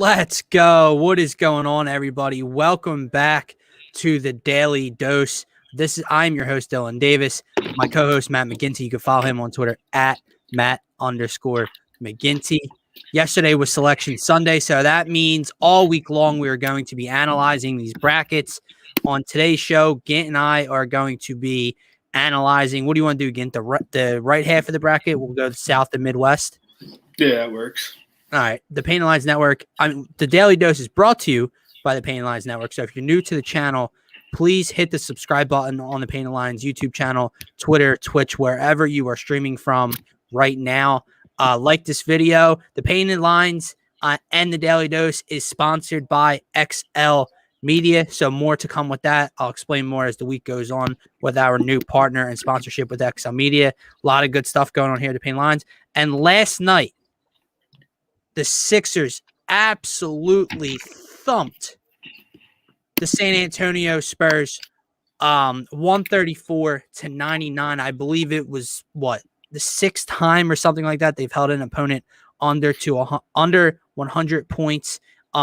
Let's go. What is going on, everybody? Welcome back to the Daily Dose. I'm your host, Dylan Davis. My co-host, Matt McGinty. You can follow him on Twitter at Matt_McGinty. Yesterday was Selection Sunday, so that means all week long we are going to be analyzing these brackets. On today's show, Gint and I are going to be analyzing. What do you want to do, Gint? The right half of the bracket? We'll go South and Midwest. Yeah, that works. All right, the Pain and Lines Network. The Daily Dose is brought to you by the Pain and Lines Network. So if you're new to the channel, please hit the subscribe button on the Pain and Lines YouTube channel, Twitter, Twitch, wherever you are streaming from right now. Like this video. The Pain and Lines and the Daily Dose is sponsored by XL Media. So more to come with that. I'll explain more as the week goes on with our new partner and sponsorship with XL Media. A lot of good stuff going on here at the Pain and Lines. And last night, the Sixers absolutely thumped the San Antonio Spurs 134-99. I believe it was, the sixth time or something like that they've held an opponent under 100 points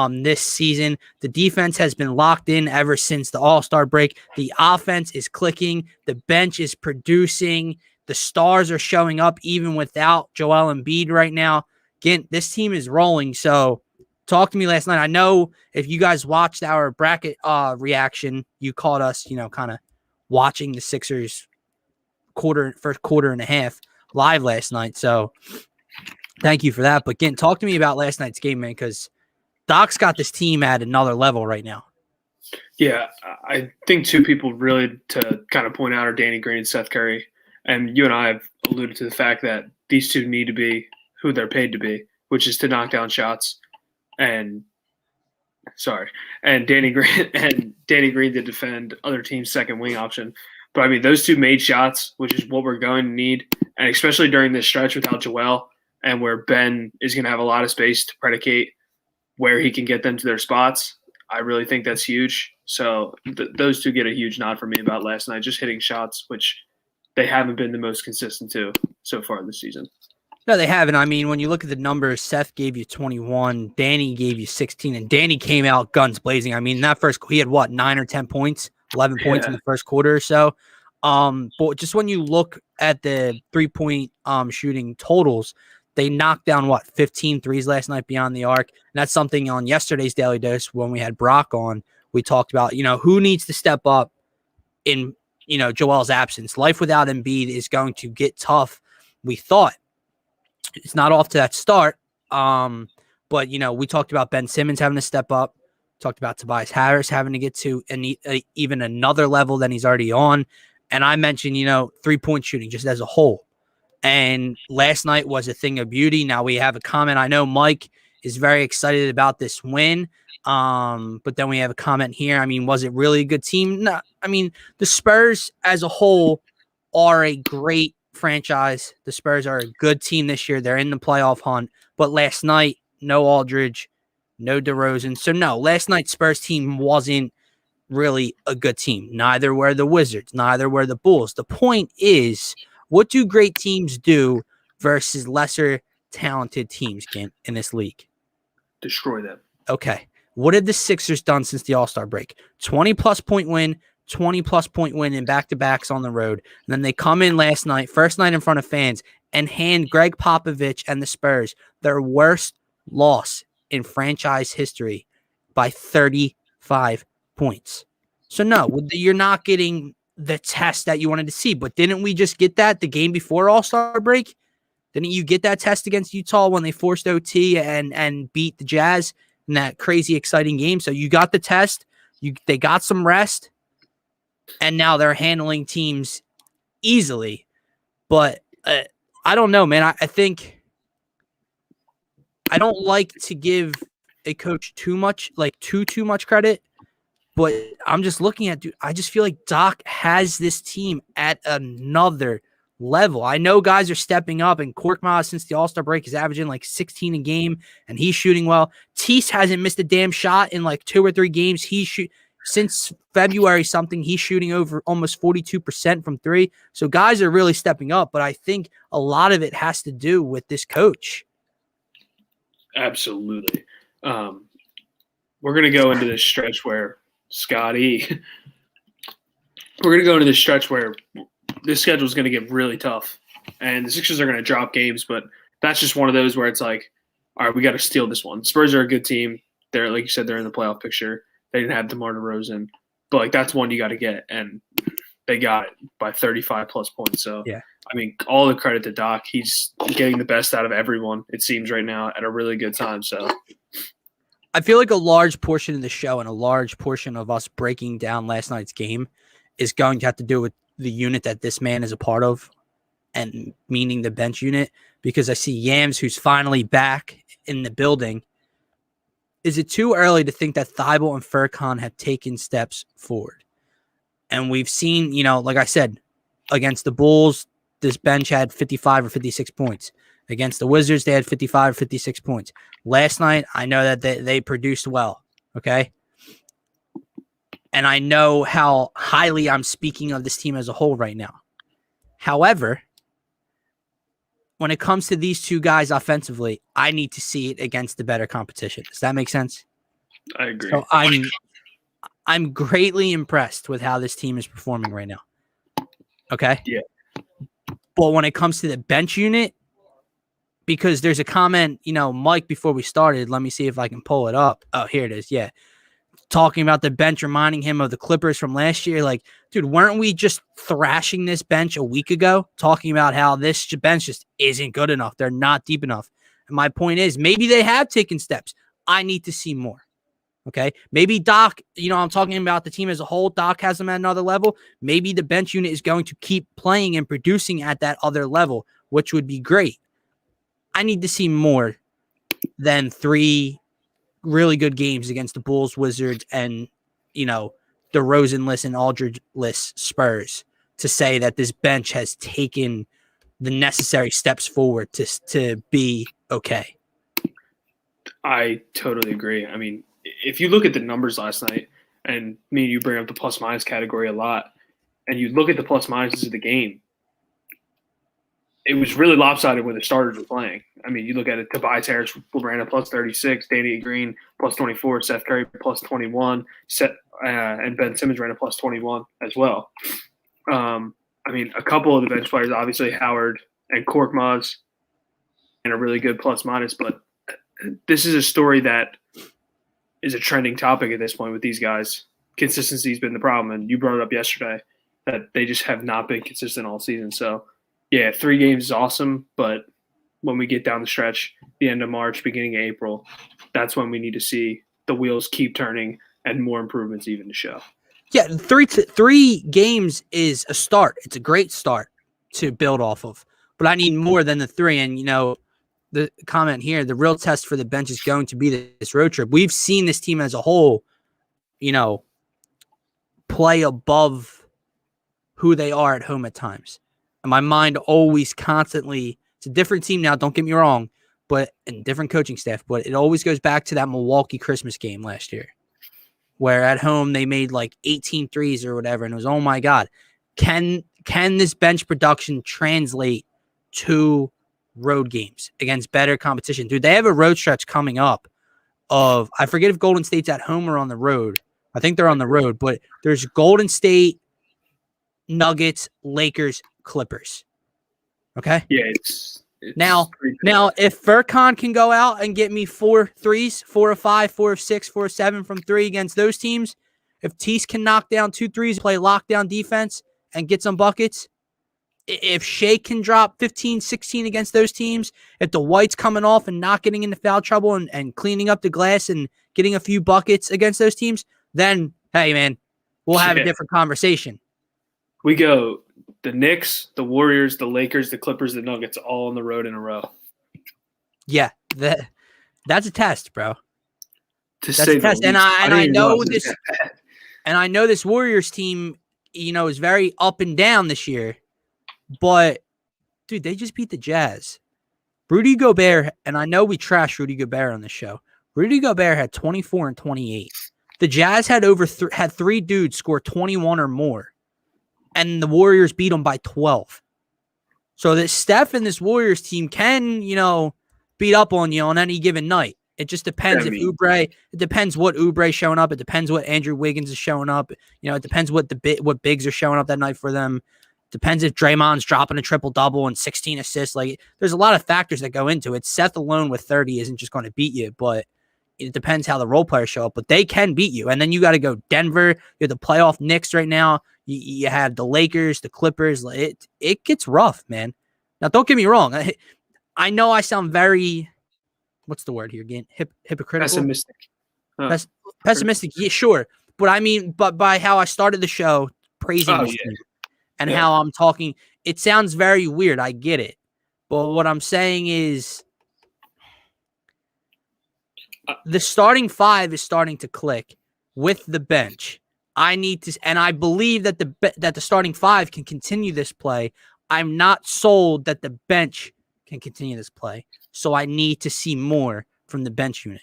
this season. The defense has been locked in ever since the All-Star break. The offense is clicking. The bench is producing. The stars are showing up even without Joel Embiid right now. Again, this team is rolling. So talk to me last night. I know if you guys watched our bracket reaction, you caught us, kind of watching the Sixers first quarter and a half live last night. So thank you for that. But again, talk to me about last night's game, man, because Doc's got this team at another level right now. Yeah, I think two people really to kind of point out are Danny Green and Seth Curry. And you and I have alluded to the fact that these two need to be who they're paid to be, which is to knock down shots. And Danny Green to defend other teams' second wing option. But I mean, those two made shots, which is what we're going to need. And especially during this stretch without Joel and where Ben is going to have a lot of space to predicate where he can get them to their spots. I really think that's huge. So those two get a huge nod from me about last night, just hitting shots, which they haven't been the most consistent to so far this season. No, they haven't. I mean, when you look at the numbers, Seth gave you 21, Danny gave you 16, and Danny came out guns blazing. I mean, that first, he had 9 or 10 points, 11 points in the first quarter or so. But just when you look at the 3-point shooting totals, they knocked down 15 threes last night beyond the arc. And that's something on yesterday's Daily Dose when we had Brock on. We talked about, who needs to step up in, Joel's absence. Life without Embiid is going to get tough. We thought. It's not off to that start, but, we talked about Ben Simmons having to step up, talked about Tobias Harris having to get to even another level than he's already on, and I mentioned, 3-point shooting just as a whole, and last night was a thing of beauty. Now we have a comment. I know Mike is very excited about this win, but then we have a comment here. I mean, was it really a good team? No, I mean, the Spurs as a whole are a great franchise. The Spurs are a good team this year. They're in the playoff hunt. But last night, no Aldridge, no DeRozan. So no, last night's Spurs team wasn't really a good team. Neither were the Wizards. Neither were the Bulls. The point is, what do great teams do versus lesser talented teams in this league? Destroy them. Okay. What have the Sixers done since the All-Star break? 20-plus point win, 20-plus point win in back-to-backs on the road. And then they come in last night, first night in front of fans, and hand Greg Popovich and the Spurs their worst loss in franchise history by 35 points. So, no, you're not getting the test that you wanted to see. But didn't we just get that the game before All-Star break? Didn't you get that test against Utah when they forced OT and beat the Jazz in that crazy, exciting game? So you got the test. They got some rest. And now they're handling teams easily. But I don't know, man. I think I don't like to give a coach too much credit. But I'm just looking at, dude, I just feel like Doc has this team at another level. I know guys are stepping up, and Korkmaz since the All-Star break is averaging 16 a game, and he's shooting well. Tease hasn't missed a damn shot in 2 or 3 games. Since February something, he's shooting over almost 42% from 3. So guys are really stepping up, but I think a lot of it has to do with this coach. Absolutely. we're going to go into this stretch where Scotty, we're going to go into this stretch where this schedule is going to get really tough, and the Sixers are going to drop games. But that's just one of those where it's like, all right, we got to steal this one. Spurs are a good team. They're, like you said, they're in the playoff picture. They didn't have DeMar DeRozan, but like that's one you got to get, and they got it by 35 plus points. So yeah, I mean, all the credit to Doc. He's getting the best out of everyone, it seems, right now at a really good time. So I feel like a large portion of the show and a large portion of us breaking down last night's game is going to have to do with the unit that this man is a part of, and meaning the bench unit, because I see Yams, who's finally back in the building. Is it too early to think that Thibault and Furkan have taken steps forward? And we've seen, like I said, against the Bulls, this bench had 55 or 56 points. Against the Wizards, they had 55 or 56 points. Last night, I know that they produced well, okay? And I know how highly I'm speaking of this team as a whole right now. However, when it comes to these two guys offensively, I need to see it against the better competition. Does that make sense? I agree. So I'm greatly impressed with how this team is performing right now. Okay? Yeah. But when it comes to the bench unit, because there's a comment, Mike, before we started, let me see if I can pull it up. Oh, here it is. Yeah. Talking about the bench, reminding him of the Clippers from last year. Like, dude, weren't we just thrashing this bench a week ago? Talking about how this bench just isn't good enough. They're not deep enough. And my point is, maybe they have taken steps. I need to see more. Okay. Maybe Doc, I'm talking about the team as a whole. Doc has them at another level. Maybe the bench unit is going to keep playing and producing at that other level, which would be great. I need to see more than 3 really good games against the Bulls, Wizards, and, the DeRozan-less and Aldridge-less Spurs to say that this bench has taken the necessary steps forward to be okay. I totally agree. I mean, if you look at the numbers last night, and me and you bring up the plus-minus category a lot, and you look at the plus-minuses of the game, it was really lopsided when the starters were playing. I mean, you look at it, Tobias Harris ran a plus 36, Danny Green plus 24, Seth Curry plus 21, and Ben Simmons ran a plus 21 as well. I mean, a couple of the bench players, obviously Howard and Korkmaz, and a really good plus-minus, but this is a story that is a trending topic at this point with these guys. Consistency has been the problem, and you brought it up yesterday that they just have not been consistent all season. So, yeah, 3 games is awesome, but when we get down the stretch, the end of March, beginning of April, that's when we need to see the wheels keep turning and more improvements even to show. Yeah, 3 games is a start. It's a great start to build off of, but I need more than the 3. And, the comment here, the real test for the bench is going to be this road trip. We've seen this team as a whole, play above who they are at home at times. And my mind always constantly, it's a different team now, don't get me wrong, and different coaching staff, but it always goes back to that Milwaukee Christmas game last year, where at home they made like 18 threes or whatever, and it was, oh my God, can this bench production translate to road games against better competition? Dude, they have a road stretch coming up of, I forget if Golden State's at home or on the road. I think they're on the road, but there's Golden State, Nuggets, Lakers, Clippers. Okay? Yeah, it's now if Furkan can go out and get me 4 threes, 4 of 5, 4 of 6, 4 of 7 from 3 against those teams, if Tease can knock down 2 threes, play lockdown defense, and get some buckets, if Shea can drop 15, 16 against those teams, if the White's coming off and not getting into foul trouble and cleaning up the glass and getting a few buckets against those teams, then, hey, man, we'll have a different conversation. We go the Knicks, the Warriors, the Lakers, the Clippers, the Nuggets, all on the road in a row. Yeah, that's a test, bro. That's a test. And I know this, and I know this Warriors team, is very up and down this year. But, dude, they just beat the Jazz. Rudy Gobert, and I know we trashed Rudy Gobert on this show. Rudy Gobert had 24 and 28. The Jazz had had 3 dudes score 21 or more, and the Warriors beat them by 12. So that Steph and this Warriors team can, beat up on you on any given night It just depends if Oubre. It depends what Oubre's showing up. It depends what Andrew Wiggins is showing up. It depends what what bigs are showing up that night for them. Depends if Draymond's dropping a triple-double and 16 assists. Like, there's a lot of factors that go into it. Seth alone with 30 isn't just going to beat you, but it depends how the role players show up. But they can beat you. And then you got to go Denver. You have the playoff Knicks right now. You have the Lakers, the Clippers. It gets rough, man. Now, don't get me wrong. I know I sound very, what's the word here again? Hypocritical? Pessimistic. Pessimistic, yeah, sure. But by how I started the show praising this team. And how I'm talking, it sounds very weird. I get it. But what I'm saying is the starting five is starting to click with the bench. I need to, and I believe that the starting five can continue this play. I'm not sold that the bench can continue this play. So I need to see more from the bench unit.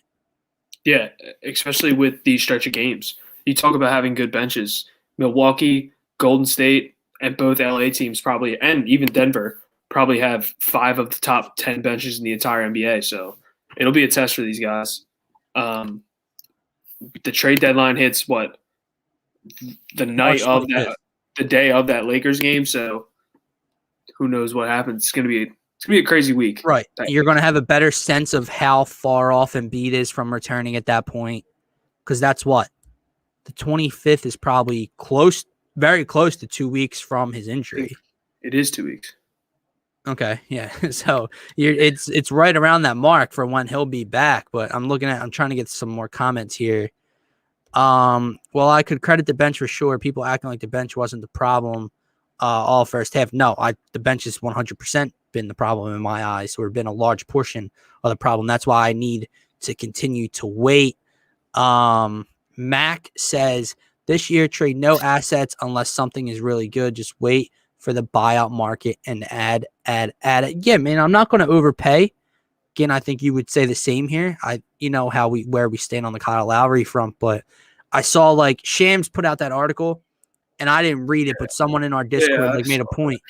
Yeah, especially with these stretch of games. You talk about having good benches. Milwaukee, Golden State, and both LA teams probably, and even Denver, probably have 5 of the top 10 benches in the entire NBA. So it'll be a test for these guys. The trade deadline hits the day of that Lakers game. So who knows what happens? It's gonna be a crazy week. Right. You're gonna have a better sense of how far off Embiid is from returning at that point, because that's what the 25th is probably close. Very close to 2 weeks from his injury. It is 2 weeks. Okay, yeah. So it's right around that mark for when he'll be back. But I'm trying to get some more comments here. Well, I could credit the bench for sure. People acting like the bench wasn't the problem all first half. No, the bench has 100% been the problem in my eyes, or been a large portion of the problem. That's why I need to continue to wait. Mac says, this year, trade no assets unless something is really good. Just wait for the buyout market and add it. Yeah, man, I'm not going to overpay. Again, I think you would say the same here. Where we stand on the Kyle Lowry front, but I saw like Shams put out that article, and I didn't read it, but someone in our Discord made a point.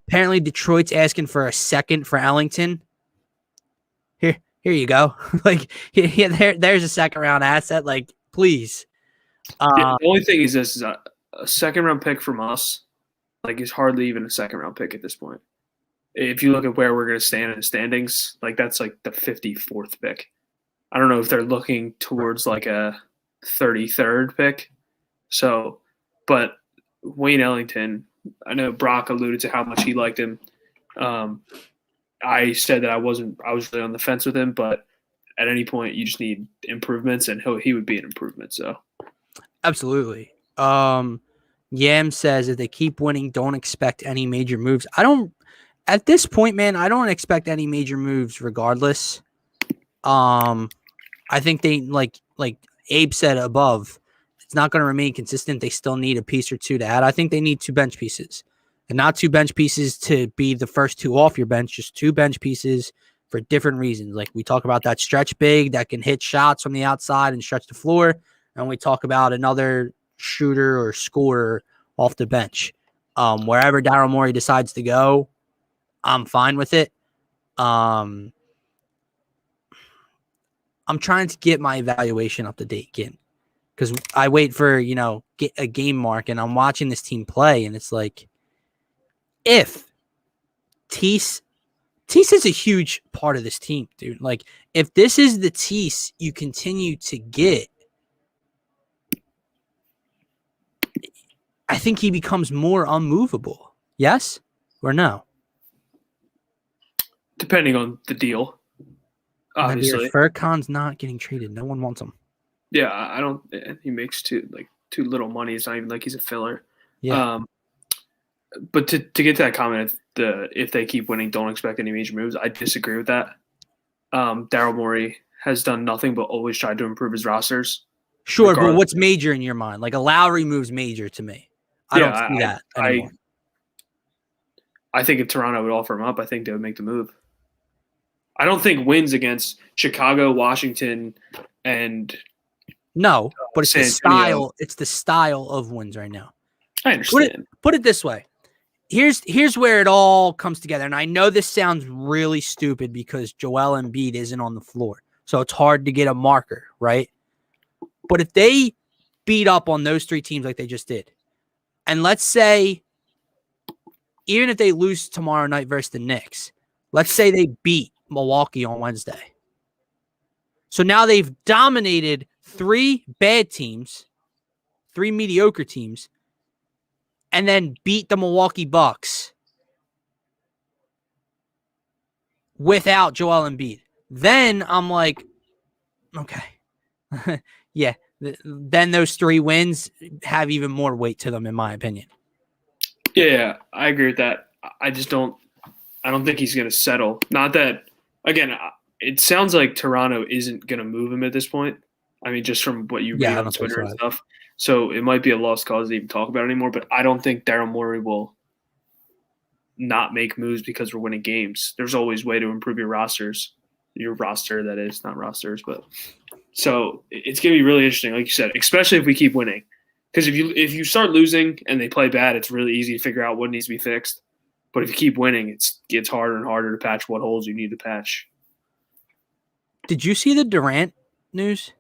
Apparently, Detroit's asking for a second for Ellington. Here you go. There's a second round asset. Like, please. The only thing is this is a second round pick from us, is hardly even a second round pick at this point. If you look at where we're going to stand in the standings, that's the 54th pick. I don't know if they're looking towards a 33rd pick. So, but Wayne Ellington, I know Brock alluded to how much he liked him. I said that I was really on the fence with him, but at any point you just need improvements, and he would be an improvement. So. Absolutely. Yam says if they keep winning, don't expect any major moves. At this point, man, I don't expect any major moves regardless. I think they like Abe said above, it's not going to remain consistent. They still need a piece or two to add. I think they need 2 bench pieces, and not 2 bench pieces to be the first 2 off your bench, just 2 bench pieces for different reasons. Like we talk about that stretch big that can hit shots from the outside and stretch the floor. And we talk about another shooter or scorer off the bench. Wherever Daryl Morey decides to go, I'm fine with it. I'm trying to get my evaluation up to date again, because I wait for, get a game mark, and I'm watching this team play, and it's like, if Tease is a huge part of this team, dude. Like, if this is the Tease you continue to get, I think he becomes more unmovable. Yes or no? Depending on the deal, obviously. Furkan's not getting traded. No one wants him. Yeah, I don't. He makes too little money. It's not even like he's a filler. Yeah. But to get to that comment, if they keep winning, don't expect any major moves. I disagree with that. Daryl Morey has done nothing but always tried to improve his rosters. Sure, but what's major in your mind? Like a Lowry move's major to me. I don't see that anymore. I think if Toronto would offer him up, I think they would make the move. I don't think wins against Chicago, Washington, and no, but it's San the style. Antonio. It's the style of wins right now. I understand. Put it this way. Here's where it all comes together. And I know this sounds really stupid because Joel Embiid isn't on the floor. So it's hard to get a marker, right? But if they beat up on those 3 teams like they just did, and let's say, even if they lose tomorrow night versus the Knicks, let's say they beat Milwaukee on Wednesday. So now they've dominated 3 bad teams, 3 mediocre teams, and then beat the Milwaukee Bucks without Joel Embiid. Then I'm like, okay. Yeah. Then those 3 wins have even more weight to them, in my opinion. Yeah, I agree with that. I don't think he's going to settle. Not that, again, it sounds like Toronto isn't going to move him at this point. I mean, just from what you read on Twitter and stuff. So it might be a lost cause to even talk about it anymore, but I don't think Daryl Morey will not make moves because we're winning games. There's always a way to improve your rosters. Your roster, that is, not rosters. But so it's going to be really interesting, like you said, especially if we keep winning. Because if you start losing and they play bad, it's really easy to figure out what needs to be fixed. But if you keep winning, it gets harder and harder to patch what holes you need to patch. Did you see the Durant news?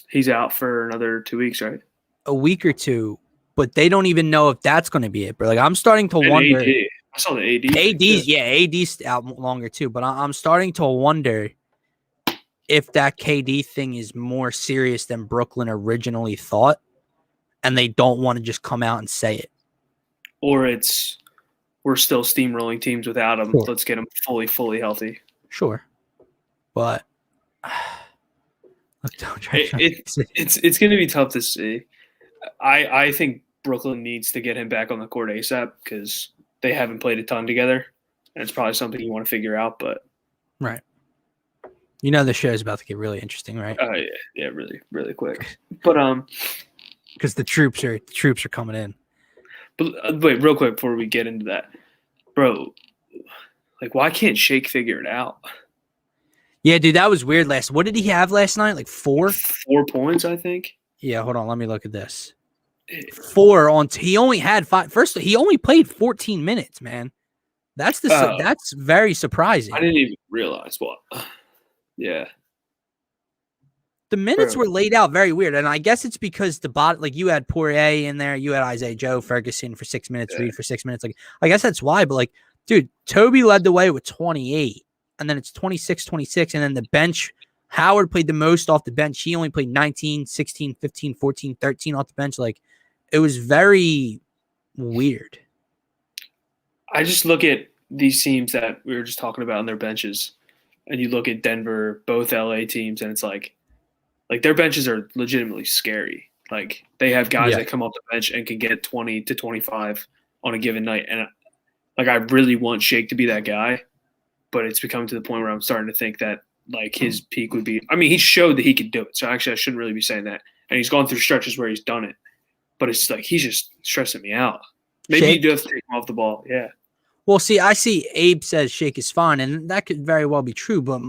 He's out for another 2 weeks, right? A week or 2, but they don't even know if that's going to be it. But like, I'm starting to wonder. AD. I saw the AD. AD's out longer too. But I'm starting to wonder if that KD thing is more serious than Brooklyn originally thought, and they don't want to just come out and say it. Or it's we're still steamrolling teams without him. Sure. Let's get him fully healthy. Sure, but it's going to be tough to see. I think Brooklyn needs to get him back on the court ASAP because they haven't played a ton together, and it's probably something you want to figure out. But right, you know the show is about to get really interesting, right? Yeah, really quick. But because the troops are coming in. But wait, real quick before we get into that, bro, like why can't Shake figure it out? Yeah, dude, that was weird. What did he have last night? Like 4? 4 points, I think. Yeah, hold on. Let me look at this. 4 on. He only had 5. First, he only played 14 minutes, man. That's very surprising. I didn't even realize what. Yeah. The minutes were laid out very weird, and I guess it's because the bot, like you had Poirier in there, you had Isaiah Joe, Ferguson for 6 minutes, Reed for 6 minutes. Like, I guess that's why. But like, dude, Toby led the way with 28, and then it's 26, 26, and then the bench. Howard played the most off the bench. He only played 19, 16, 15, 14, 13 off the bench. Like, it was very weird. I just look at these teams that we were just talking about on their benches, and you look at Denver, both LA teams, and it's like their benches are legitimately scary. Like they have guys that come off the bench and can get 20 to 25 on a given night. And like I really want Shake to be that guy, but it's becoming to the point where I'm starting to think that like his peak would be – I mean, he showed that he could do it. So actually I shouldn't really be saying that. And he's gone through stretches where he's done it. But it's like he's just stressing me out. Maybe Shake? you do have to take him off the ball. Yeah. Well, see, I see Abe says Shake is fine, and that could very well be true. But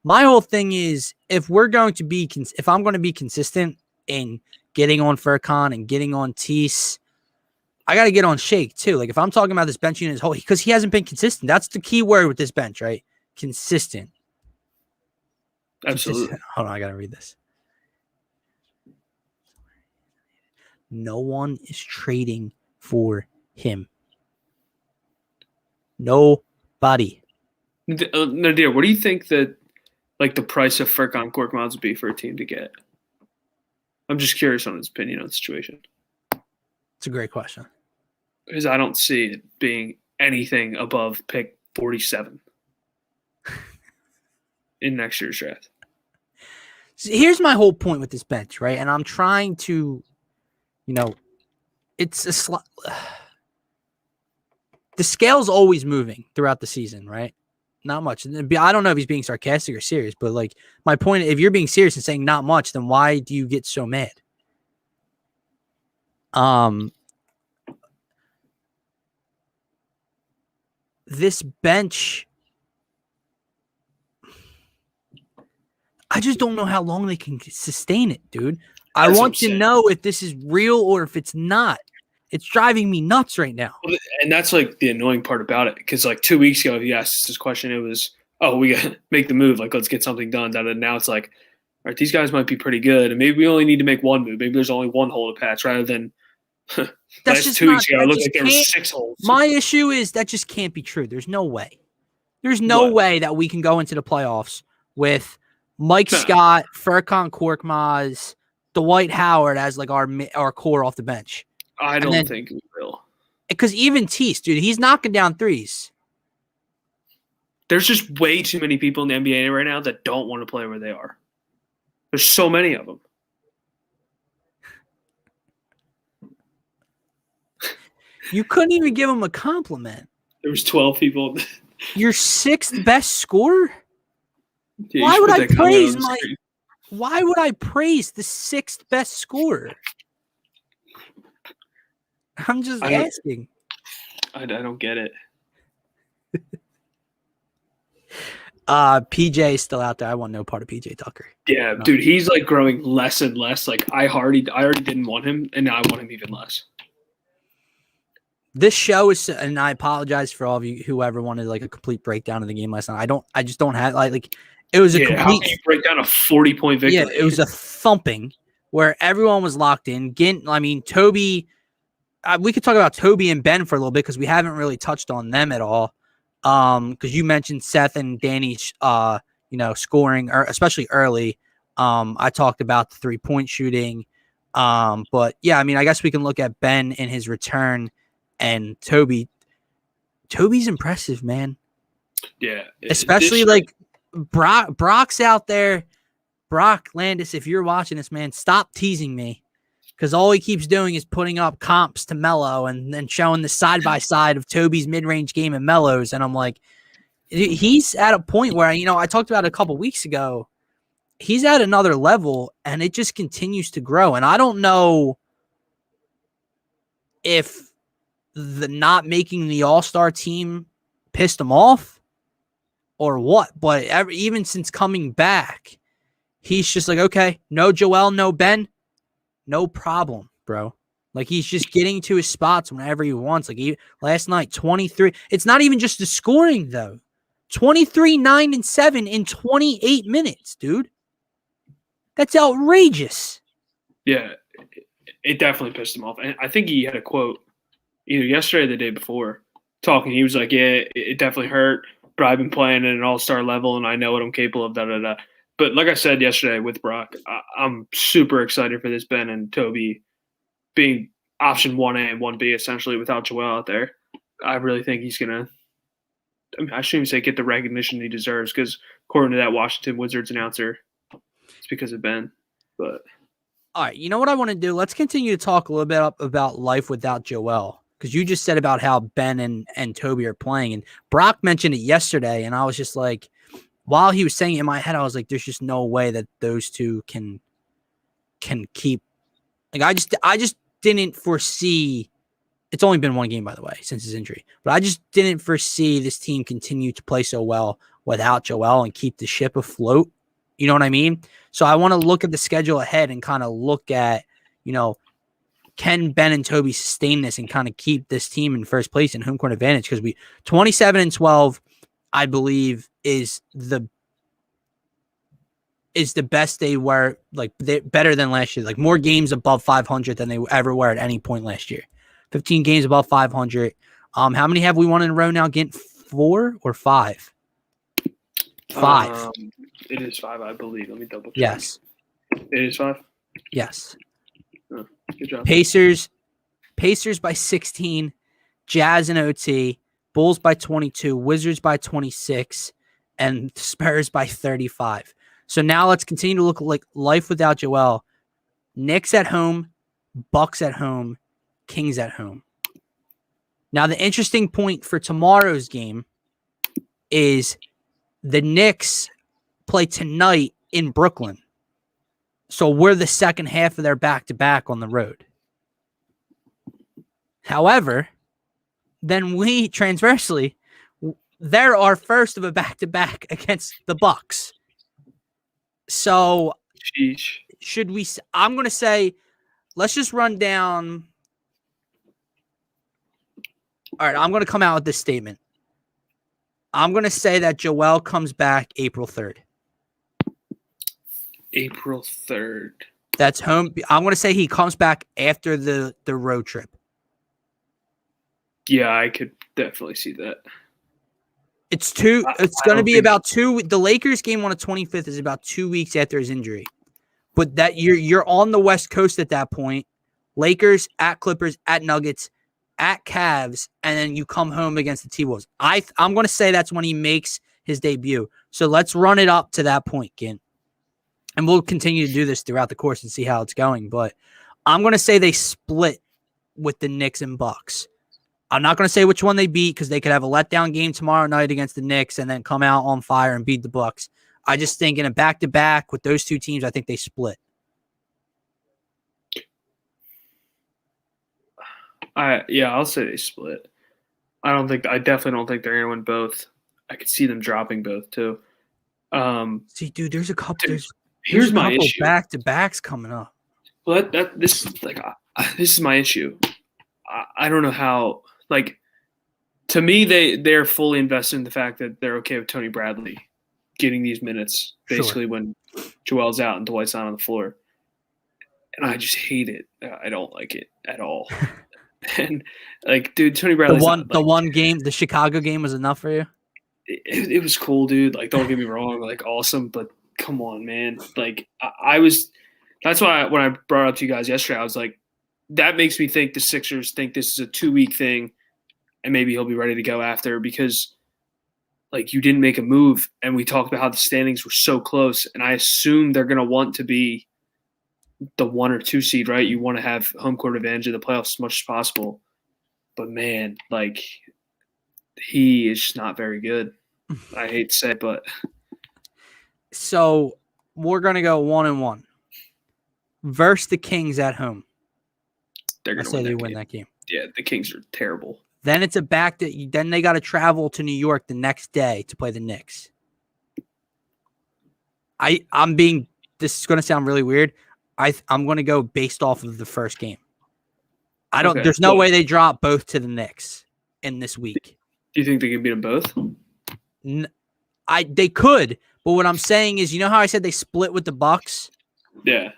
my whole thing is if I'm going to be consistent in getting on Furkan and getting on Tease, I got to get on Shake too. Like if I'm talking about this bench unit as whole, because he hasn't been consistent. That's the key word with this bench, right? Consistent. Absolutely. Consistent. Hold on, I got to read this. No one is trading for him. Nobody. Nadir, what do you think that like the price of Furkan Korkmaz would be for a team to get? I'm just curious on his opinion on the situation. It's a great question. Because I don't see it being anything above pick 47 in next year's draft. So here's my whole point with this bench, right? And I'm trying to, it's a the scale's always moving throughout the season, right? Not much. I don't know if he's being sarcastic or serious, but like my point, if you're being serious and saying not much, then why do you get so mad? This bench, I just don't know how long they can sustain it, dude. I want to know if this is real or if it's not. It's driving me nuts right now. And that's like the annoying part about it. Because like 2 weeks ago, if you asked this question, it was, oh, we got to make the move. Like, let's get something done. And now it's like, all right, these guys might be pretty good. And maybe we only need to make one move. Maybe there's only one hole to patch rather than That's last just 2 weeks ago. It that looked just like there were can't. 6 holes. My issue is that just can't be true. There's no way. There's no What? way that we can go into the playoffs with Mike Nah. Scott, Furkan Korkmaz, Dwight Howard as like our core off the bench. I don't think we will. Because even Tease, dude, he's knocking down threes. There's just way too many people in the NBA right now that don't want to play where they are. There's so many of them. You couldn't even give him a compliment. There was 12 people. Your 6th best scorer? Yeah, Why would I praise screen. Why would I praise the 6th best scorer? I'm just asking. I don't get it. PJ is still out there. I want no part of PJ Tucker. Yeah, dude, he's like growing less and less. Like I already didn't want him, and now I want him even less. This show is, and I apologize for all of you whoever wanted like a complete breakdown of the game last night. I just don't have like it was a complete. How can you break down a 40-point victory? Yeah, it was a thumping where everyone was locked in. Toby. We could talk about Toby and Ben for a little bit because we haven't really touched on them at all. Because you mentioned Seth and Danny's, scoring, especially early. I talked about the 3-point shooting. But yeah, I mean, I guess we can look at Ben and his return and Toby. Toby's impressive, man. Yeah. Especially like Brock's out there. Brock Landis, if you're watching this, man, stop teasing me. Because all he keeps doing is putting up comps to Melo and then showing the side-by-side of Toby's mid-range game and Melo's. And I'm like, he's at a point where, I talked about it a couple weeks ago. He's at another level, and it just continues to grow. And I don't know if the not making the All-Star team pissed him off or what. But even since coming back, he's just like, okay, no Joel, no Ben. No problem, bro. Like, he's just getting to his spots whenever he wants. Like, last night, 23. It's not even just the scoring, though. 23, 9, and 7 in 28 minutes, dude. That's outrageous. Yeah, it definitely pissed him off. And I think he had a quote either yesterday or the day before talking. He was like, yeah, it definitely hurt, but I've been playing at an all-star level, and I know what I'm capable of, da-da-da. But like I said yesterday with Brock, I'm super excited for this Ben and Toby being option 1A and 1B essentially without Joel out there. I really think he's going to – I shouldn't even say get the recognition he deserves because according to that Washington Wizards announcer, it's because of Ben. But all right, you know what I want to do? Let's continue to talk a little bit about life without Joel because you just said about how Ben and Toby are playing. And Brock mentioned it yesterday, and I was just like – while he was saying it in my head, I was like, there's just no way that those two can keep. Like, I just didn't foresee. It's only been one game, by the way, since his injury. But I just didn't foresee this team continue to play so well without Joel and keep the ship afloat. You know what I mean? So I want to look at the schedule ahead and kind of look at, can Ben and Toby sustain this and kind of keep this team in first place in home court advantage? Because 27-12, I believe, is the best they were, like better than last year, like more games above 500 than they ever were at any point last year. 15 games above 500. How many have we won in a row now? Getting 4 or 5? 5. It is 5, I believe. Let me double check. Yes. It is 5? Yes. Oh, good job. Pacers by 16, Jazz and OT, Bulls by 22, Wizards by 26, and Spurs by 35. So now let's continue to look like life without Joel. Knicks at home, Bucks at home, Kings at home. Now the interesting point for tomorrow's game is the Knicks play tonight in Brooklyn. So we're the second half of their back-to-back on the road. However, then we transversely, they're our first of a back-to-back against the Bucks. So Sheesh. should we? I'm going to say, let's just run down. All right, I'm going to come out with this statement. I'm going to say that Joel comes back April 3rd. April 3rd. That's home. I'm going to say he comes back after the road trip. Yeah, I could definitely see that. It's going to be about 2. The Lakers game on the 25th is about 2 weeks after his injury. But that you're on the West Coast at that point. Lakers, at Clippers, at Nuggets, at Cavs, and then you come home against the T-Wolves. I'm going to say that's when he makes his debut. So let's run it up to that point, Gint. And we'll continue to do this throughout the course and see how it's going. But I'm going to say they split with the Knicks and Bucks. I'm not going to say which one they beat because they could have a letdown game tomorrow night against the Knicks and then come out on fire and beat the Bucks. I just think in a back-to-back with those two teams, I think they split. I'll say they split. I definitely don't think they're going to win both. I could see them dropping both too. See, dude, there's a couple. Here's my issue. Back-to-backs coming up. Well, this is my issue. I don't know how. Like, to me, they're fully invested in the fact that they're okay with Tony Bradley getting these minutes, basically when Joel's out and Dwight's not on the floor. And I just hate it. I don't like it at all. And like, dude, Tony Bradley. The one game, the Chicago game, was enough for you. It was cool, dude. Like, don't get me wrong, like, awesome, but come on, man. Like, I was. That's why when I brought it up to you guys yesterday, I was like, that makes me think the Sixers think this is a 2-week thing, and maybe he'll be ready to go after because, like, you didn't make a move, and we talked about how the standings were so close, and I assume they're going to want to be the 1 or 2 seed, right? You want to have home court advantage in the playoffs as much as possible. But, man, like, he is just not very good. I hate to say it, but. So, we're going to go 1-1 versus the Kings at home. They're going to win that game. Yeah, the Kings are terrible. Then it's then they got to travel to New York the next day to play the Knicks. This is going to sound really weird. I'm going to go based off of the first game. There's no way they drop both to the Knicks in this week. Do you think they can beat them both? They could, but what I'm saying is, you know how I said they split with the Bucks? Yeah.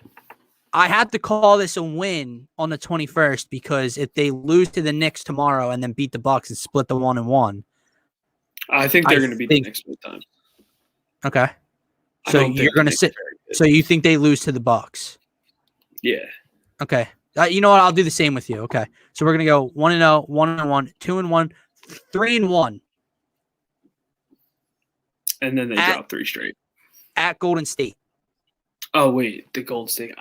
I have to call this a win on the 21st because if they lose to the Knicks tomorrow and then beat the Bucks and split the 1-1, I think they're going to beat the Knicks both times. Okay. So you're going to sit. So you think they lose to the Bucks? Yeah. Okay. You know what? I'll do the same with you. Okay. So we're going to go 1-0, 1-1, 2-1, 3-1. And then they drop 3 straight. At Golden State. Oh, wait. The Golden State.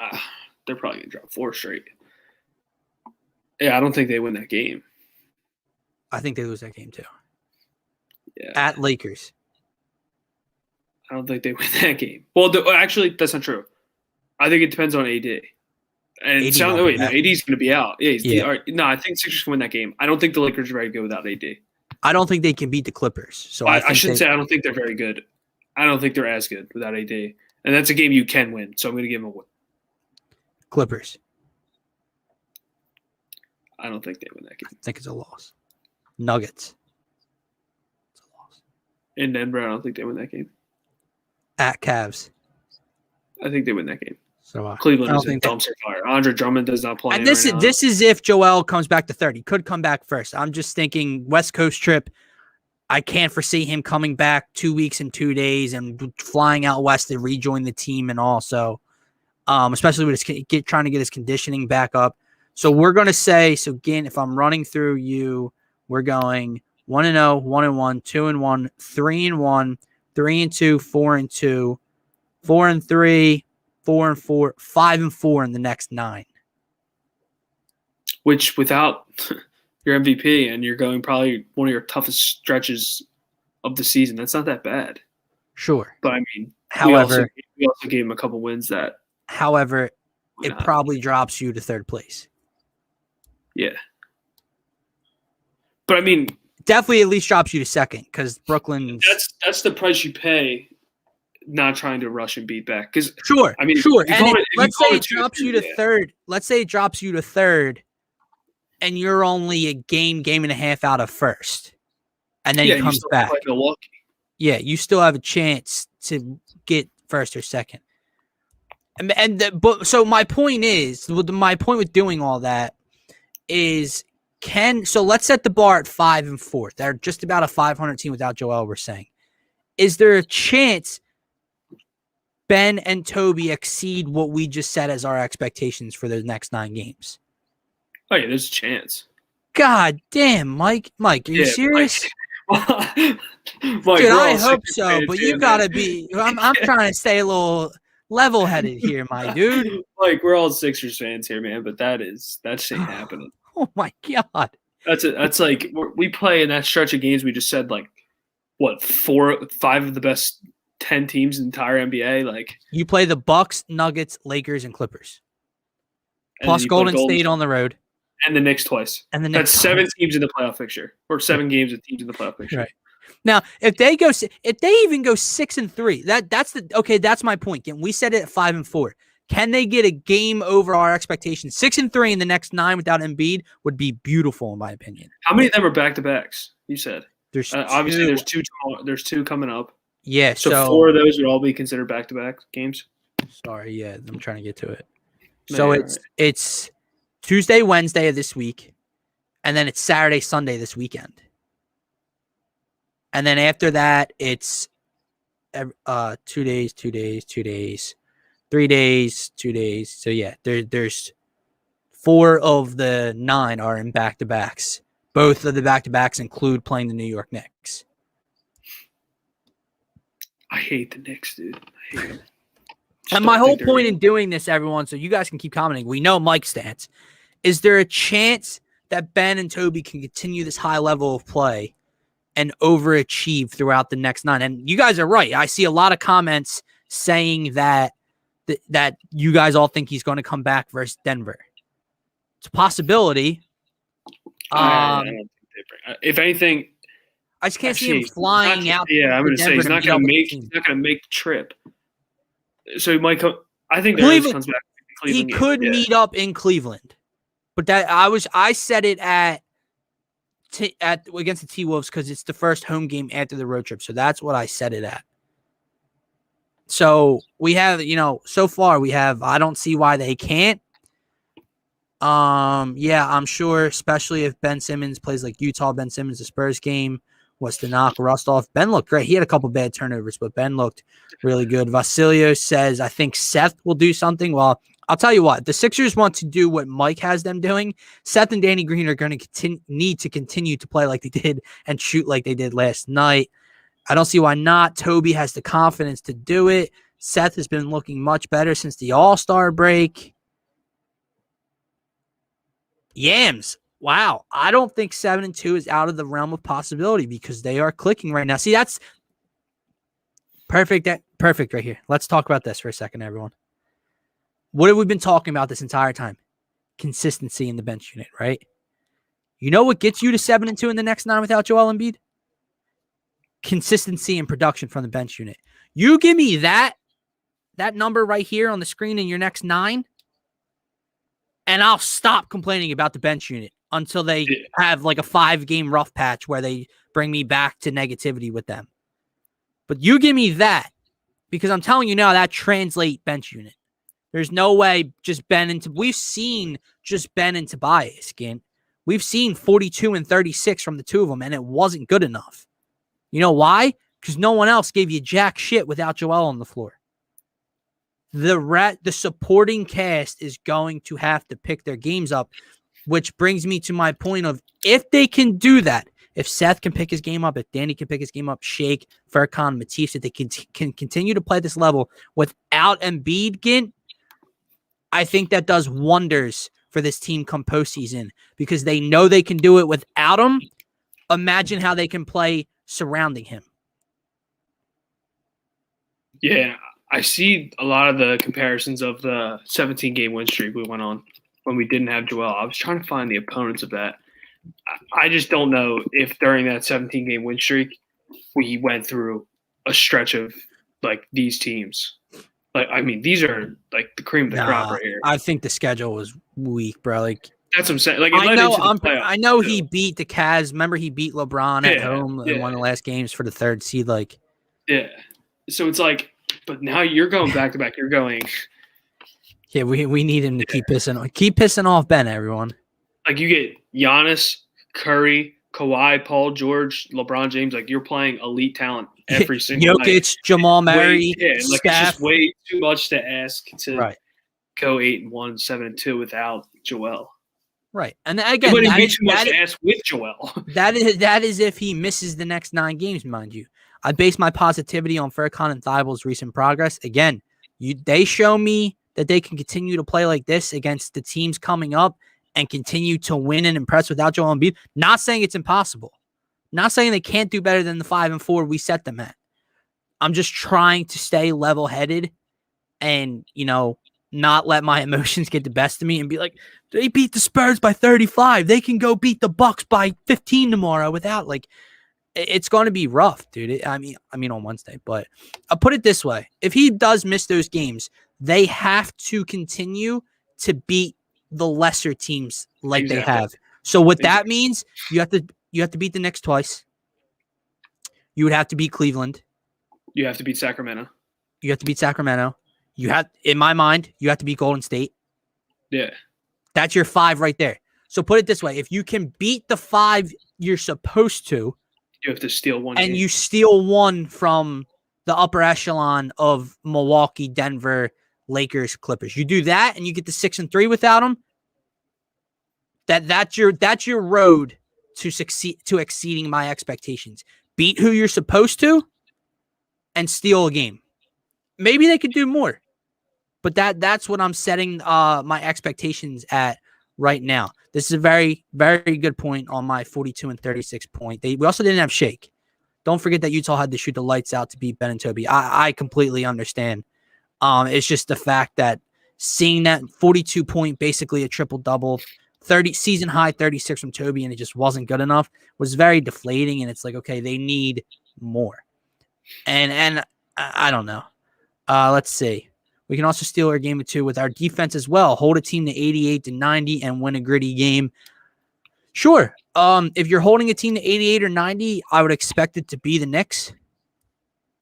They're probably going to drop 4 straight. Yeah, I don't think they win that game. I think they lose that game too. Yeah. At Lakers. I don't think they win that game. Well, actually, that's not true. I think it depends on AD. And AD's going to be out. Yeah. I think Sixers can win that game. I don't think the Lakers are very good without AD. I don't think they can beat the Clippers. So I shouldn't say I don't think they're very good. I don't think they're as good without AD. And that's a game you can win. So I'm going to give them a win. Clippers. I don't think they win that game. I think it's a loss. Nuggets. It's a loss. In Denver, I don't think they win that game. At Cavs. I think they win that game. So Cleveland is a dumpster fire. Andre Drummond does not play. And this is if Joel comes back to 30. He could come back first. I'm just thinking West Coast trip. I can't foresee him coming back 2 weeks and 2 days and flying out west to rejoin the team and all. So, especially with trying to get his conditioning back up. So we're going to say, so again, if I'm running through you, we're going 1-0, 1-1, 2-1, 3-1, 3-2, 4-2, 4-3, 4-4, 5-4 in the next 9. Which without your MVP and you're going probably one of your toughest stretches of the season, that's not that bad. Sure. But I mean, however, we also gave him a couple wins that. However, it probably drops you to 3rd place. Yeah. But I mean, definitely at least drops you to 2nd because Brooklyn. That's the price you pay. Not trying to rush and beat back because sure. And let's say it drops you to 3rd. Let's say it drops you to 3rd, and you're only a game and a half out of 1st, and then he comes back. Play Milwaukee. Yeah, you still have a chance to get first or second. But my point with doing all that is so let's set the bar at 5 and 4. They're just about a 500 team without Joel, we're saying. Is there a chance Ben and Toby exceed what we just set as our expectations for the next 9 games? Oh, yeah, there's a chance. God damn, Mike, are you serious? Mike, dude, I hope so, but you gotta be. I'm trying to stay a little level-headed here, my dude. Like, we're all Sixers fans here, man, but that shit happening. Oh my god, that's like we play in that stretch of games. We just said like what 5 of the best 10 teams in the entire NBA. Like you play the Bucks, Nuggets, Lakers, and Clippers, plus Golden State on the road. And the Knicks twice. That's 7 teams in the playoff picture, or 7 games of teams in the playoff picture. Right. Now, if they even go 6 and 3, that's my point. We said it at 5 and 4. Can they get a game over our expectations? 6 and 3 in the next 9 without Embiid would be beautiful, in my opinion. How many of them are back-to-backs? You said there's obviously there's 2. There's 2 coming up. Yeah. So 4 of those would all be considered back-to-back games. Sorry. Yeah, I'm trying to get to it. So it's Tuesday, Wednesday of this week, and then it's Saturday, Sunday this weekend. And then after that, it's 2 days, 2 days, 2 days, 3 days, 2 days. So, yeah, there's 4 of the 9 are in back-to-backs. Both of the back-to-backs include playing the New York Knicks. I hate the Knicks, dude. I hate them. And my whole point in doing this, everyone, so you guys can keep commenting. We know Mike's stance. Is there a chance that Ben and Toby can continue this high level of play and overachieve throughout the next 9? And you guys are right. I see a lot of comments saying that you guys all think he's going to come back versus Denver. It's a possibility. I don't think if anything, I just can't see him flying out. Yeah, I'm going to say he's not going to make the trip. So he might come. I think Cleveland comes back. He could meet up in Cleveland. But I said it against the T-Wolves because it's the first home game after the road trip. So that's what I set it at. So we have, so far we have, I don't see why they can't. Yeah, I'm sure, especially if Ben Simmons plays like Utah. Ben Simmons, the Spurs game was to knock Rust off. Ben looked great. He had a couple bad turnovers, but Ben looked really good. Vasilio says, I think Seth will do something. Well, I'll tell you what, the Sixers want to do what Mike has them doing. Seth and Danny Green are going to need to continue to play like they did and shoot like they did last night. I don't see why not. Toby has the confidence to do it. Seth has been looking much better since the All-Star break. Yams. Wow. I don't think 7 and 2 is out of the realm of possibility because they are clicking right now. See, that's perfect. Perfect right here. Let's talk about this for a second, everyone. What have we been talking about this entire time? Consistency in the bench unit, right? You know what gets you to 7 and 2 in the next 9 without Joel Embiid? Consistency and production from the bench unit. You give me that number right here on the screen in your next 9, and I'll stop complaining about the bench unit until they have like a 5-game rough patch where they bring me back to negativity with them. But you give me that, because I'm telling you now, that translate bench unit. There's no way just Ben and we've seen just Ben and Tobias, Gint. We've seen 42 and 36 from the two of them, and it wasn't good enough. You know why? Because no one else gave you jack shit without Joel on the floor. The supporting cast is going to have to pick their games up, which brings me to my point of if they can do that, if Seth can pick his game up, if Danny can pick his game up, Shake, Furkan, Matisse, if they can continue to play this level without Embiid, Gint, I think that does wonders for this team come postseason because they know they can do it without him. Imagine how they can play surrounding him. Yeah, I see a lot of the comparisons of the 17-game win streak we went on when we didn't have Joel. I was trying to find the opponents of that. I just don't know if during that 17-game win streak we went through a stretch of like these teams. Like, I mean, these are like the cream of the crop right here. I think the schedule was weak, bro. Like That's what I'm saying. Like, it I led know. into the playoffs, I know too. he beat the Cavs. Remember, he beat LeBron at home in one of the last games for the 3rd seed. Like, yeah. So it's like, but now you're going back to back. You're going. yeah, we need him to keep pissing off Ben. Everyone. Like, you get Giannis, Curry, Kawhi, Paul George, LeBron James. Like, you're playing elite talent every single night. Jokic, Jamal Murray, It's just way too much to ask to go 8-1, 7-2 without Joel. Right, and again, it wouldn't be too much to ask with Joel. That is if he misses the next 9 games, mind you. I base my positivity on Furkan and Thibel's recent progress. Again, they show me that they can continue to play like this against the teams coming up and continue to win and impress without Joel Embiid. Not saying it's impossible. Not saying they can't do better than the 5-4 we set them at. I'm just trying to stay level-headed and, not let my emotions get the best of me and be like, they beat the Spurs by 35. They can go beat the Bucks by 15 tomorrow without, like, it's going to be rough, dude. I mean on Wednesday, but I'll put it this way. If he does miss those games, they have to continue to beat the lesser teams like they have. So what that means, you have to beat the Knicks twice. You would have to beat Cleveland. You have to beat Sacramento. You have, in my mind, you have to beat Golden State. Yeah. That's your 5 right there. So put it this way. If you can beat the 5 you're supposed to, you have to steal one. And game. you steal one from the upper echelon of Milwaukee, Denver, Lakers, Clippers. You do that and you get to 6-3 without them. That's your road to succeed, to exceeding my expectations. Beat who you're supposed to and steal a game. Maybe they could do more. But that's what I'm setting my expectations at right now. This is a very, very good point on my 42 and 36 point. We also didn't have Shake. Don't forget that Utah had to shoot the lights out to beat Ben and Toby. I completely understand. It's just the fact that seeing that 42 point, basically a triple double, 30 season high 36 from Toby, and it just wasn't good enough was very deflating. And it's like, okay, they need more. And I don't know. Let's see. We can also steal our game of 2 with our defense as well. Hold a team to 88-90 and win a gritty game. Sure. If you're holding a team to 88 or 90, I would expect it to be the Knicks.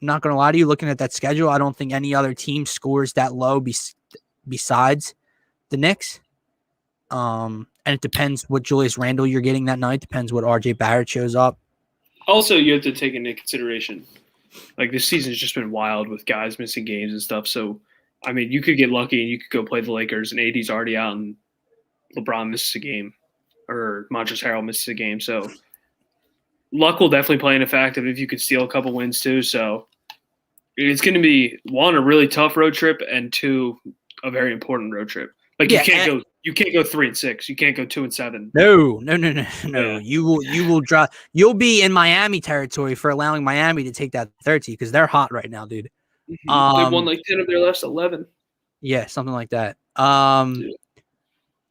I'm not going to lie to you. Looking at that schedule, I don't think any other team scores that low besides the Knicks. And it depends what Julius Randle you're getting that night. Depends what RJ Barrett shows up. Also, you have to take into consideration, like, this season's just been wild with guys missing games and stuff. So, I mean, you could get lucky and you could go play the Lakers and AD's already out and LeBron misses a game or Montrezl Harrell misses a game. So luck will definitely play in effect if you could steal a couple wins too. So it's going to be, 1, a really tough road trip, and 2, a very important road trip. Like, you can't go 3-6. You can't go 2-7. No. Yeah. You will drop. You'll be in Miami territory for allowing Miami to take that 30 because they're hot right now, dude. They've won like 10 of their last 11. Yeah, something like that.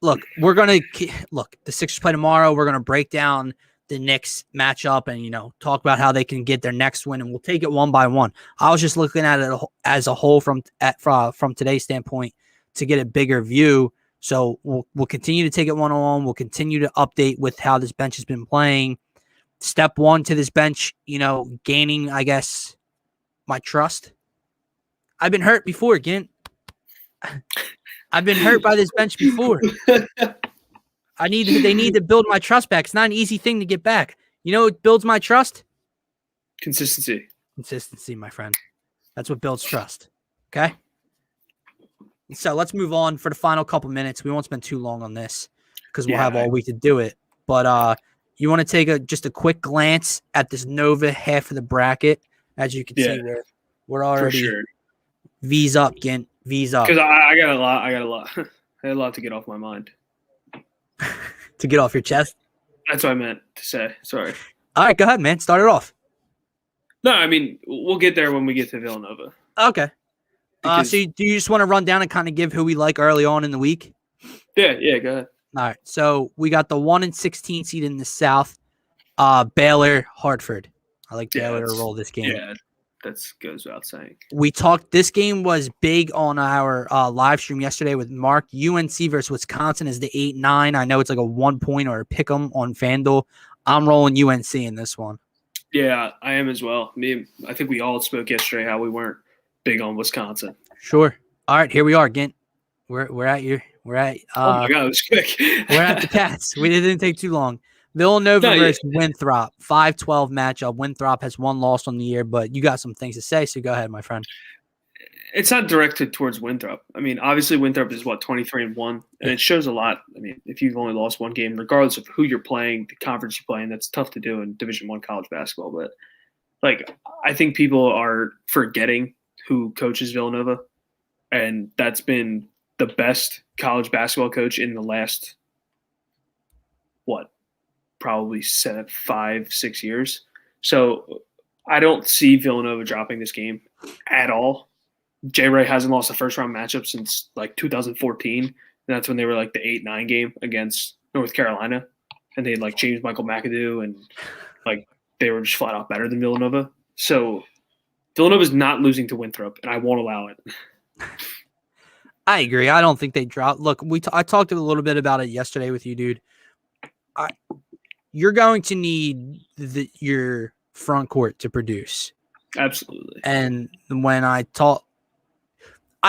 Look, the Sixers play tomorrow. We're gonna break down the Knicks matchup and talk about how they can get their next win, and we'll take it one by one. I was just looking at it as a whole from today's standpoint to get a bigger view. So we'll continue to take it one-on-one. We'll continue to update with how this bench has been playing. Step 1 to this bench, gaining, I guess, my trust. I've been hurt before, Gint. I've been hurt by this bench before. They need to build my trust back. It's not an easy thing to get back. What builds my trust? Consistency, my friend. That's what builds trust. Okay? So let's move on for the final couple minutes. We won't spend too long on this because we'll have all week to do it. But you want to take just a quick glance at this Nova half of the bracket. As you can see, we're already V's up, Gint. V's up. Because I got a lot. I had a lot to get off my mind. To get off your chest? That's what I meant to say. Sorry. All right, go ahead, man. Start it off. No, I mean, we'll get there when we get to Villanova. Okay. So do you just want to run down and kind of give who we like early on in the week? Yeah, go ahead. All right. So we got the 1-16 seed in the South, Baylor, Hartford. I like Baylor to roll this game. Yeah, That goes without saying. We talked. This game was big on our live stream yesterday with Mark. UNC versus Wisconsin is the 8-9. I know it's like a 1 point or a pick 'em on FanDuel. I'm rolling UNC in this one. Yeah, I am as well. I think we all spoke yesterday how we weren't big on Wisconsin. Sure. All right, here we are, Gint. We're at you. We're at. Oh my God, it was quick. We're at the Cats. It didn't take too long. Villanova versus Winthrop, 5-12 matchup. Winthrop has one loss on the year, but you got some things to say, so go ahead, my friend. It's not directed towards Winthrop. I mean, obviously Winthrop is 23-1, and it shows a lot. I mean, if you've only lost one game, regardless of who you're playing, the conference you're playing, that's tough to do in Division I college basketball. But I think people are forgetting who coaches Villanova, and that's been the best college basketball coach in the last probably 5-6 years. So I don't see Villanova dropping this game at all. J. Ray hasn't lost a first-round matchup since 2014. And that's when they were the 8-9 game against North Carolina. And they had James Michael McAdoo and they were just flat out better than Villanova. So Villanova's not losing to Winthrop, and I won't allow it. I agree. I don't think they drop. Look, I talked a little bit about it yesterday with you, dude. You're going to need your front court to produce. Absolutely. And when I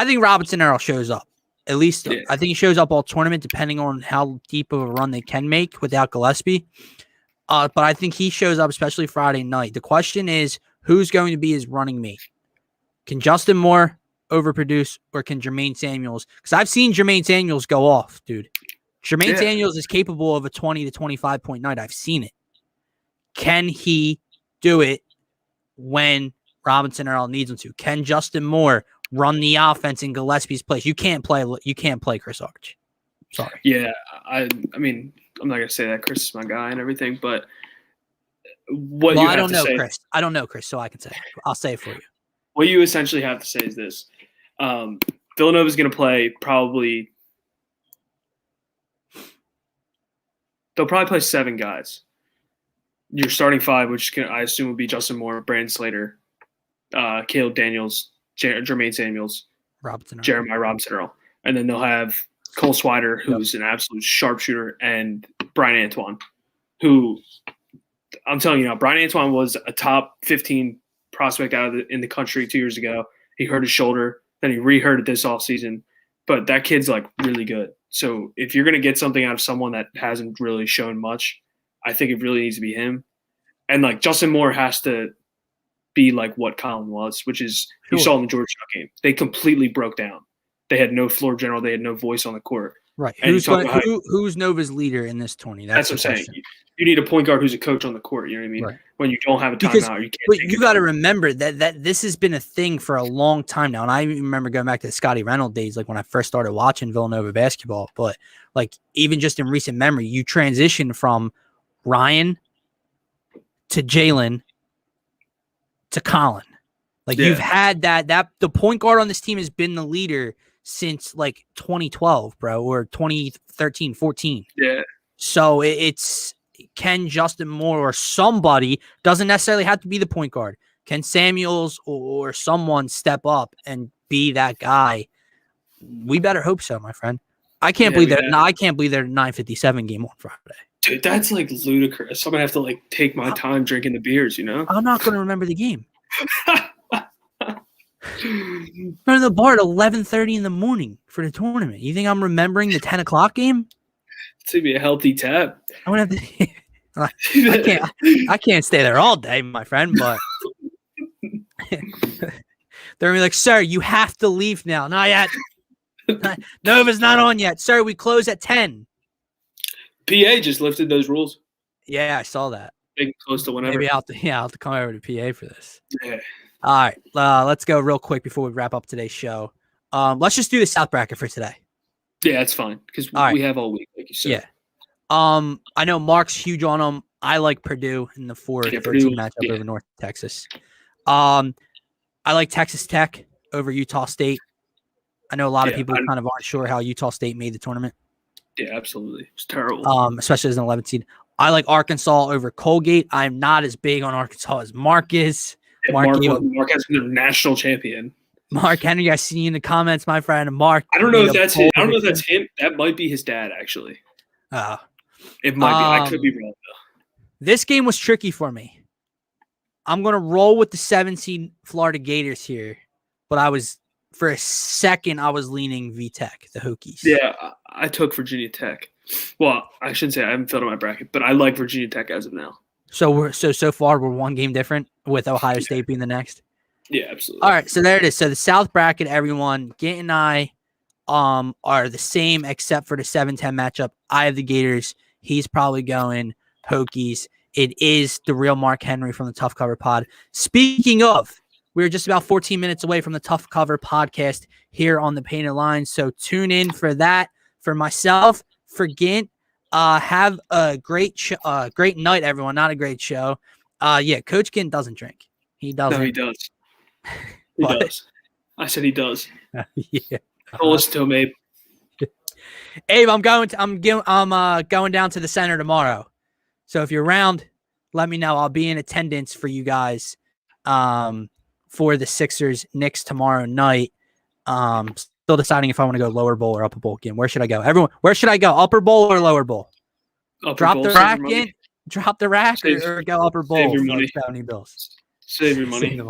think Robinson Earl shows up. At least I think he shows up all tournament, depending on how deep of a run they can make without Gillespie. But I think he shows up, especially Friday night. The question is, who's going to be his running mate? Can Justin Moore overproduce, or can Jermaine Samuels? Because I've seen Jermaine Samuels go off, dude. Jermaine Samuels is capable of a 20 to 25 point night. I've seen it. Can he do it when Robinson Earl needs him to? Can Justin Moore run the offense in Gillespie's place? You can't play Chris Arch. Sorry. Yeah, I mean, I'm not gonna say that Chris is my guy and everything, but I don't know Chris. I don't know Chris, so I can say it. I'll say it for you. What you essentially have to say is this: Villanova's gonna play probably. They'll probably play 7 guys. Your starting 5, which I assume would be Justin Moore, Brandon Slater, Caleb Daniels, Jermaine Samuels, Jeremiah Robinson Earl. And then they'll have Cole Swider, who's an absolute sharpshooter, and Brian Antoine, who I'm telling you now, Brian Antoine was a top 15 prospect in the country 2 years ago. He hurt his shoulder, then he re-hurt it this offseason. But that kid's really good. So if you're going to get something out of someone that hasn't really shown much, I think it really needs to be him. And Justin Moore has to be what Colin was, which is you saw in the Georgetown game. They completely broke down. They had no floor general. They had no voice on the court. Right. Who's Nova's leader in this tourney? That's what I'm saying. You need a point guard who's a coach on the court. You know what I mean? Right. When you don't have a timeout, you can't. But you got to remember that this has been a thing for a long time now. And I remember going back to the Scotty Reynolds days, when I first started watching Villanova basketball. But even just in recent memory, you transition from Ryan to Jalen to Colin. You've had that the point guard on this team has been the leader since 2012, bro, or 2013, 14. Yeah. So it's can Justin Moore or somebody, doesn't necessarily have to be the point guard. Can Samuels or someone step up and be that guy? We better hope so, my friend. I can't believe they're 9:57 game on Friday. Dude, that's ludicrous. I'm gonna have to take my time drinking the beers, I'm not gonna remember the game. We're in the bar at 11:30 in the morning for the tournament. You think I'm remembering the 10 o'clock game? It's gonna be a healthy tap. I'm gonna have to. I can't stay there all day, my friend. But they're gonna be sir, you have to leave now. Not yet. Nova's not on yet, sir. We close at 10. PA just lifted those rules. Yeah, I saw that. They can close to whenever. Maybe I'll have to come over to PA for this. Yeah. All right, let's go real quick before we wrap up today's show. Let's just do the South bracket for today. Yeah, it's fine because we have all week, like you said. Yeah. I know Mark's huge on them. I like Purdue in the 4-13 matchup over North Texas. I like Texas Tech over Utah State. I know a lot of people kind of aren't sure how Utah State made the tournament. Yeah, absolutely. It's terrible. Especially as an 11th seed. I like Arkansas over Colgate. I'm not as big on Arkansas as Mark is. Mark has been a national champion. Mark Henry, I see you in the comments, my friend. Mark. I don't know if that's him. I don't know if that's him. That might be his dad, actually. It might be. I could be wrong, though. This game was tricky for me. I'm going to roll with the 7-seed Florida Gators here, but for a second, I was leaning VTech, the Hokies. Yeah, I took Virginia Tech. Well, I shouldn't say I haven't filled out my bracket, but I like Virginia Tech as of now. So far we're one game different with Ohio State being the next. Yeah, absolutely. All right, so there it is. So the South bracket, everyone, Gant and I are the same except for the 7-10 matchup. I have the Gators. He's probably going Hokies. It is the real Mark Henry from the Tough Cover Pod. Speaking of, we're just about 14 minutes away from the Tough Cover podcast here on the Painted Line. So tune in for that. For myself, for Gint, have a great night, everyone. Not a great show. Coach Gint doesn't drink. He doesn't. No, he does. He does. I said he does. Yeah. I'll listen to him, Abe. Abe, I'm going down to the center tomorrow. So if you're around, let me know. I'll be in attendance for you guys for the Sixers Knicks tomorrow night. Still deciding if I want to go lower bowl or upper bowl game. Where should I go? Everyone, where should I go? Upper bowl or lower bowl? Drop the rack in, drop the rack, or go upper bowl. Save your money. Bills. Save your money.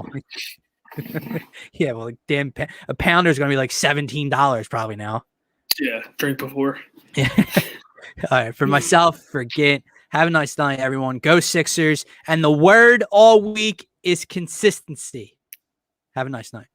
Yeah, well, damn, a pounder is going to be like $17 probably now. Yeah, drink before. Yeah. All right, for myself, for Gint, have a nice night, everyone. Go Sixers. And the word all week is consistency. Have a nice night.